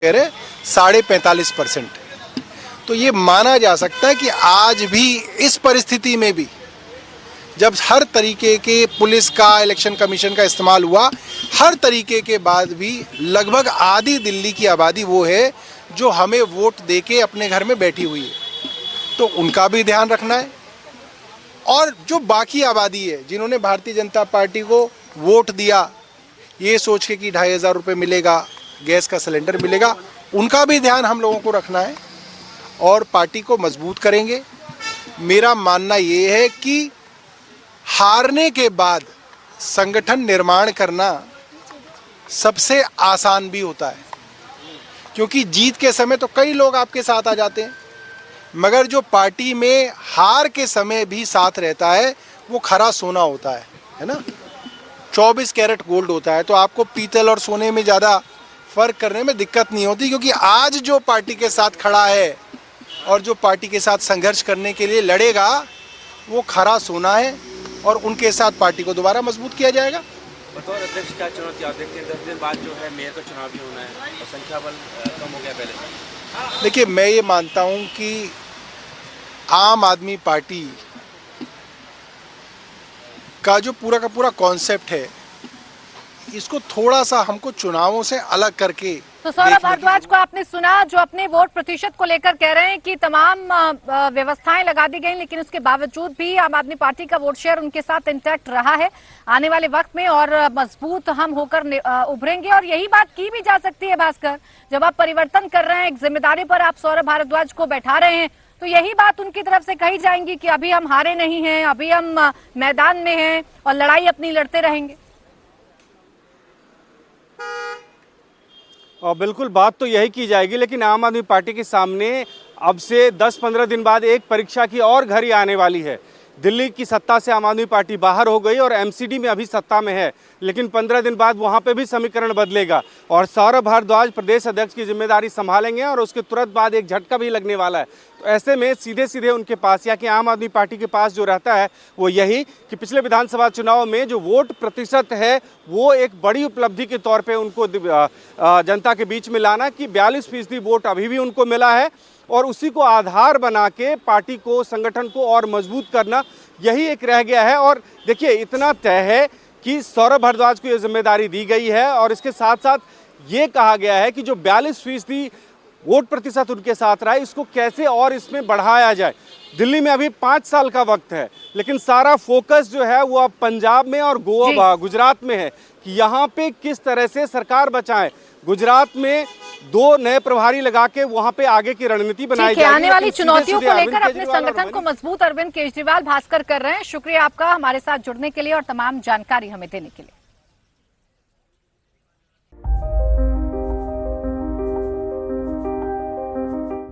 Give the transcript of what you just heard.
कह रहे 45.5%। तो ये माना जा सकता है कि आज भी इस परिस्थिति में भी जब हर तरीके के पुलिस का, इलेक्शन कमीशन का इस्तेमाल हुआ, हर तरीके के बाद भी लगभग आधी दिल्ली की आबादी वो है जो हमें वोट देके अपने घर में बैठी हुई है। तो उनका भी ध्यान रखना है। और जो बाकी आबादी है जिन्होंने भारतीय जनता पार्टी को वोट दिया ये सोच के कि 2,500 रुपये मिलेगा, गैस का सिलेंडर मिलेगा, उनका भी ध्यान हम लोगों को रखना है और पार्टी को मजबूत करेंगे। मेरा मानना ये है कि हारने के बाद संगठन निर्माण करना सबसे आसान भी होता है, क्योंकि जीत के समय तो कई लोग आपके साथ आ जाते हैं, मगर जो पार्टी में हार के समय भी साथ रहता है वो खरा सोना होता है ना। 24 कैरेट गोल्ड होता है। तो आपको पीतल और सोने में ज़्यादा फर्क करने में दिक्कत नहीं होती, क्योंकि आज जो पार्टी के साथ खड़ा है और जो पार्टी के साथ संघर्ष करने के लिए लड़ेगा वो खरा सोना है और उनके साथ पार्टी को दोबारा मजबूत किया जाएगा। बतौर अध्यक्ष क्या चुनौती आप देखते हैं? 10 दिन बाद जो है मेयर का चुनाव भी होना है और संख्या बल कम हो गया पहले। देखिए, मैं ये मानता हूँ कि आम आदमी पार्टी का जो पूरा का पूरा कॉन्सेप्ट है इसको थोड़ा सा हमको चुनावों से अलग करके। तो सौरभ भारद्वाज को आपने सुना जो अपने वोट प्रतिशत को लेकर कह रहे हैं कि तमाम व्यवस्थाएं लगा दी गई, लेकिन उसके बावजूद भी आम आदमी पार्टी का वोट शेयर उनके साथ इंटैक्ट रहा है आने वाले वक्त में, और मजबूत हम होकर उभरेंगे। और यही बात की भी जा सकती है भास्कर, जब आप परिवर्तन कर रहे हैं, एक जिम्मेदारी पर आप सौरभ भारद्वाज को बैठा रहे हैं, तो यही बात उनकी तरफ से कही जाएंगी कि अभी हम हारे नहीं हैं, अभी हम मैदान में हैं और लड़ाई अपनी लड़ते रहेंगे। और बिल्कुल बात तो यही की जाएगी, लेकिन आम आदमी पार्टी के सामने अब से 10-15 दिन बाद एक परीक्षा की और घड़ी आने वाली है। दिल्ली की सत्ता से आम आदमी पार्टी बाहर हो गई और एमसीडी में अभी सत्ता में है, लेकिन 15 दिन बाद वहां पे भी समीकरण बदलेगा और सौरभ भारद्वाज प्रदेश अध्यक्ष की जिम्मेदारी संभालेंगे और उसके तुरंत बाद एक झटका भी लगने वाला है। तो ऐसे में सीधे सीधे उनके पास या कि आम आदमी पार्टी के पास जो रहता है वो यही कि पिछले विधानसभा चुनाव में जो वोट प्रतिशत है वो एक बड़ी उपलब्धि के तौर पर उनको जनता के बीच में लाना कि 42% वोट अभी भी उनको मिला है और उसी को आधार बना के पार्टी को, संगठन को और मजबूत करना, यही एक रह गया है। और देखिए, इतना तय है कि सौरभ भारद्वाज को ये जिम्मेदारी दी गई है और इसके साथ साथ ये कहा गया है कि जो 42% वोट प्रतिशत उनके साथ रहा है इसको कैसे और इसमें बढ़ाया जाए। दिल्ली में अभी 5 साल का वक्त है, लेकिन सारा फोकस जो है वो अब पंजाब में और गोवा, गुजरात में है कि यहाँ पे किस तरह से सरकार बचाएं। गुजरात में 2 नए प्रभारी लगा के वहां पे आगे की रणनीति बनाई जाएगी। आने वाली चुनौतियों को लेकर अपने संगठन को मजबूत अरविंद केजरीवाल भास्कर कर रहे हैं। शुक्रिया आपका हमारे साथ जुड़ने के लिए और तमाम जानकारी हमें देने के लिए।